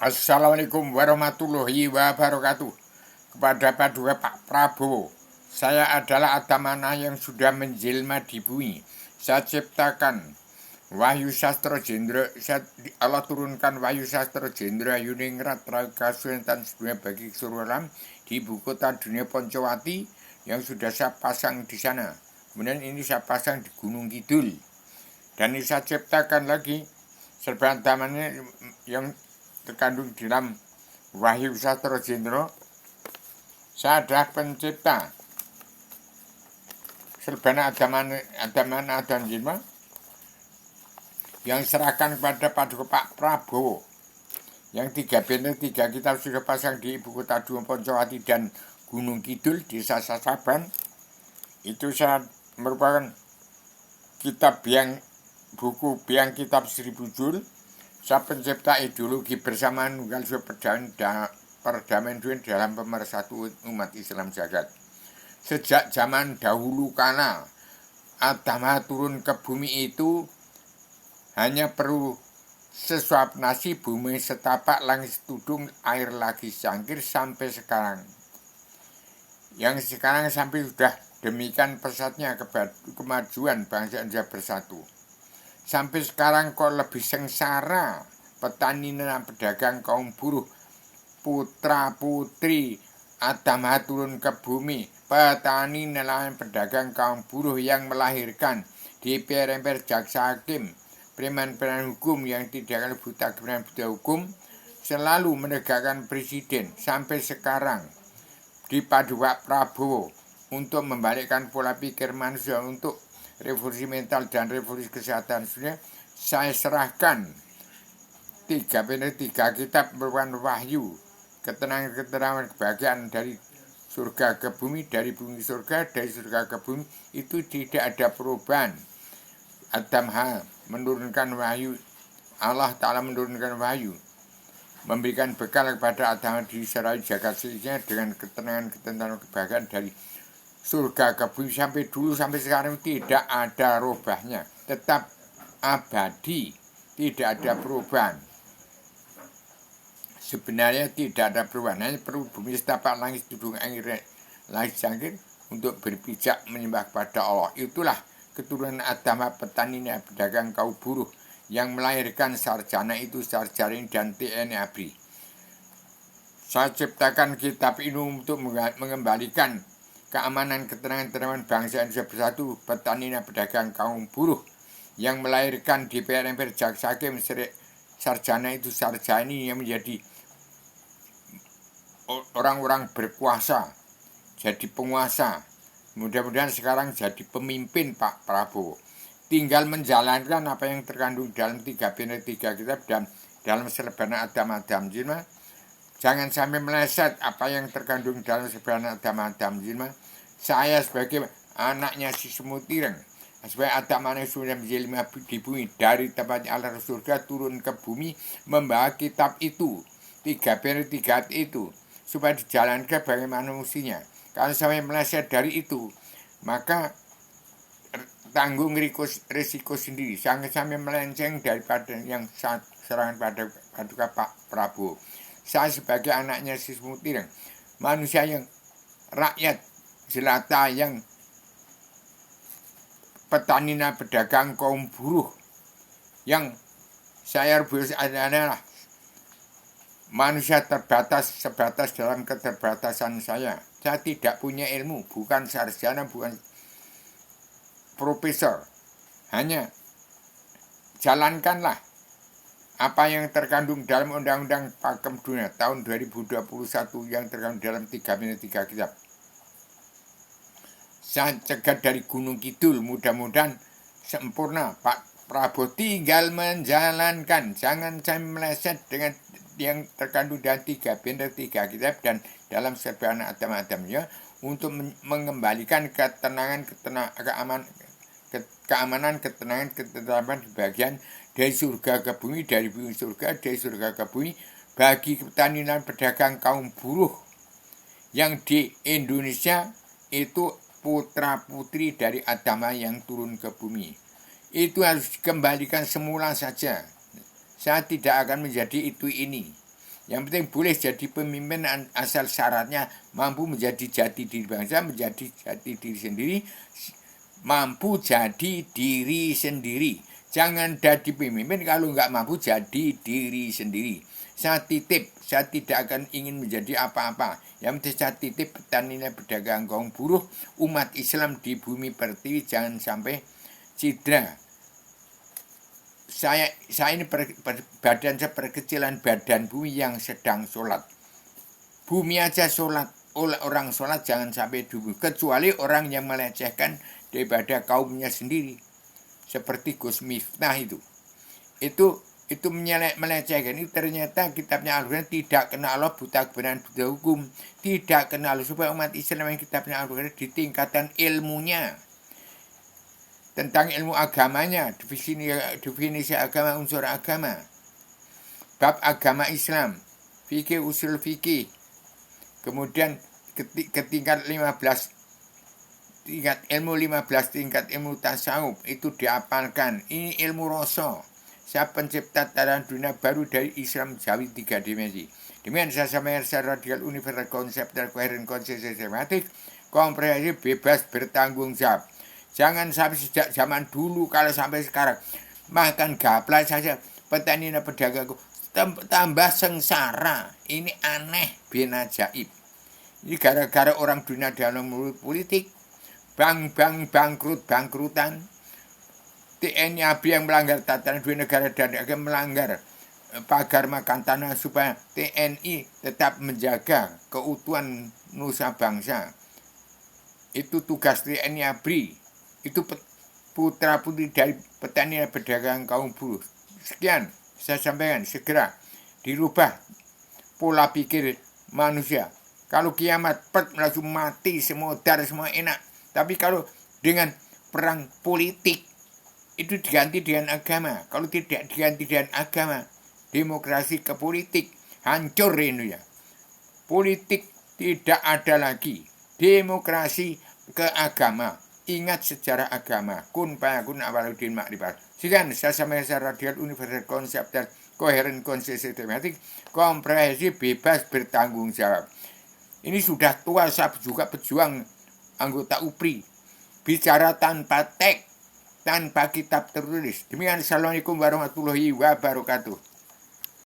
Assalamualaikum warahmatullahi wabarakatuh. Kepada Paduka Pak Prabowo, saya adalah Adamana yang sudah menjelma di bumi. Saya ciptakan Wahyu Sastra Jendra, Allah turunkan Wahyu Sastra Jendra Yuningrat Kasuentan sedunia bagi seluruh alam di ibu kota dunia Poncowati yang sudah saya pasang di sana. Kemudian ini saya pasang di Gunung Kidul. Dan ini saya ciptakan lagi serban tamannya yang terkandung di dalam Wahyu Sastra Jendra. Saya adalah pencipta serbana Adaman Adam Jilma yang serahkan kepada Paduka Pak Prabowo yang 3 banner 3 kitab sudah pasang di ibu kota Dunia Poncowati dan Gunung Kidul Desa Sasaban. Itu saya merupakan kitab buku biang kitab 1000 judul. Saya pencipta ideologi bersama nunggal perdamaian dunia dalam pemersatu umat Islam jagat. Sejak zaman dahulu kala Adama turun ke bumi itu hanya perlu sesuap nasi, bumi setapak, langit setudung, air lagi cangkir sampai sekarang. Yang sekarang sampai sudah demikian pesatnya kemajuan bangsa Indonesia bersatu. Sampai sekarang kok lebih sengsara petani dan pedagang kaum buruh, putra putri Adam turun ke bumi, petani nelayan pedagang kaum buruh yang melahirkan DPR MPR jaksa hakim, preman-preman hukum yang tidak akan buta kebenaran buta hukum, selalu menegakkan presiden sampai sekarang di Paduka Prabowo untuk membalikkan pola pikir manusia untuk revolusi mental dan revolusi kesehatan. Sudah saya serahkan 3 kitab merupakan wahyu, ketenangan, kebahagiaan dari surga ke bumi, dari bumi ke surga, dari surga ke bumi. Itu tidak ada perubahan. Adam menurunkan wahyu, Allah Ta'ala menurunkan wahyu, memberikan bekal kepada Adam diserai jagat seisinya dengan ketenangan, kebahagiaan dari surga ke bumi sampai dulu sampai sekarang tidak ada rubahnya, tetap abadi, tidak ada perubahan. Sebenarnya tidak ada perubahan, hanya perlu bumi setapak, langit tudung, air langit cangkir untuk berpijak menyembah kepada Allah. Itulah keturunan Adam, petani dan pedagang kaum buruh yang melahirkan sarjana itu Sarjana dan TNI ABRI. Saya ciptakan kitab ini untuk mengembalikan keamanan, ketenangan bangsa Indonesia bersatu, petani dan pedagang kaum buruh yang melahirkan DPR MPR jaksa hakim, sarjana itu sarjani yang menjadi orang-orang berkuasa, jadi penguasa. Mudah-mudahan sekarang jadi pemimpin Pak Prabowo. Tinggal menjalankan apa yang terkandung dalam 3 banner 3 kitab dan dalam serbana Adam Jilma. Jangan sampai meleset apa yang terkandung dalam serbana Adam Jilma. Saya sebagai anaknya si semut ireng, sebagai Adam yang sudah menjelma di bumi dari tempatnya Allah surga turun ke bumi membawa kitab itu, 3 banner 3 itu, supaya dijalankan bagaimana mestinya. Kalau sampai meleset dari itu, maka tanggung risiko sendiri. Jangan sampai melenceng daripada yang serangan pada Paduka Pak Prabowo. Saya sebagai anaknya si semut ireng, manusia yang rakyat jelata, yang petani dan pedagang kaum buruh, yang saya adalah manusia terbatas, sebatas dalam keterbatasan saya. Saya tidak punya ilmu, bukan sarjana, bukan profesor. Hanya jalankanlah apa yang terkandung dalam Undang-Undang Pakem Dunia tahun 2021 yang terkandung dalam 3 banner 3 kitab. Saya cegat dari Gunung Kidul, mudah-mudahan sempurna. Pak Prabowo tinggal menjalankan, jangan saya meleset dengan yang terkandung dalam 3 banner 3 kitab dan dalam serbana Adam-Adamnya untuk mengembalikan ketenangan, keamanan, ketenangan, kebahagiaan dari surga ke bumi, dari bumi surga, dari surga ke bumi bagi petani dan pedagang kaum buruh yang di Indonesia itu putra putri dari Adam yang turun ke bumi. Itu harus dikembalikan semula saja. Saya tidak akan menjadi itu ini. Yang penting boleh jadi pemimpin asal syaratnya mampu menjadi jati diri bangsa, menjadi jati diri sendiri, mampu jadi diri sendiri. Jangan jadi pemimpin kalau nggak mampu jadi diri sendiri. Saya titip, saya tidak akan ingin menjadi apa-apa. Yang penting saya titip petani, pedagang, kaum buruh, umat Islam di bumi pertiwi jangan sampai cedera. Saya ini badan saya perkecilan badan bumi yang sedang sholat. Bumi aja sholat, orang sholat jangan sampai dulu. Kecuali orang yang melecehkan daripada kaumnya sendiri. Seperti Gus Miftah itu melecehkan. Itu ternyata kitabnya Al-Quran tidak kenal Allah, buta kebenaran, buta hukum. Tidak kenal supaya umat Islam yang kitabnya Al-Quran di tingkatan ilmunya. Tentang ilmu agamanya, definisi agama, unsur agama. Bab agama Islam, fikih, usul fikih. Kemudian ke tingkat 15, tingkat ilmu 15, tingkat ilmu tasawuf itu dihafalkan. Ini ilmu rasa. Saya pencipta tatanan dunia baru dari Islam Jawi 3 dimensi. Demikian saya sampaikan secara radikal, universal, konseptual, koheren, konsisten, sistematik, komprehensif, bebas, bertanggung jawab. Jangan sampai sejak zaman dulu kalau sampai sekarang makan gaplak saja petani dan pedagangku tambah sengsara. Ini aneh bin ajaib. Ini gara-gara orang dunia dalam politik, bank bangkrutan, TNI ABRI yang melanggar tatanan dunia negara dan akan melanggar pagar makan tanah supaya TNI tetap menjaga keutuhan nusa bangsa. Itu tugas TNI ABRI. Itu putra putri dari petani dan pedagang kaum buruh. Sekian saya sampaikan, segera dirubah pola pikir manusia. Kalau kiamat langsung mati semua, dar semua enak. Tapi kalau dengan perang politik itu diganti dengan agama. Kalau tidak diganti dengan agama, demokrasi ke politik hancur Indonesia. Politik tidak ada lagi. Demokrasi ke agama. Ingat sejarah agama. Kun fayakun awaluddin makrifat. Sekian saya sampaikan secara radial, universal, konseptual, koheren, konsisten, sistematik, komprehensif, bebas, bertanggung jawab. Ini sudah tua, saya juga pejuang anggota UPRI. Bicara tanpa teks, tanpa kitab tertulis. Demikian, assalamualaikum warahmatullahi wabarakatuh.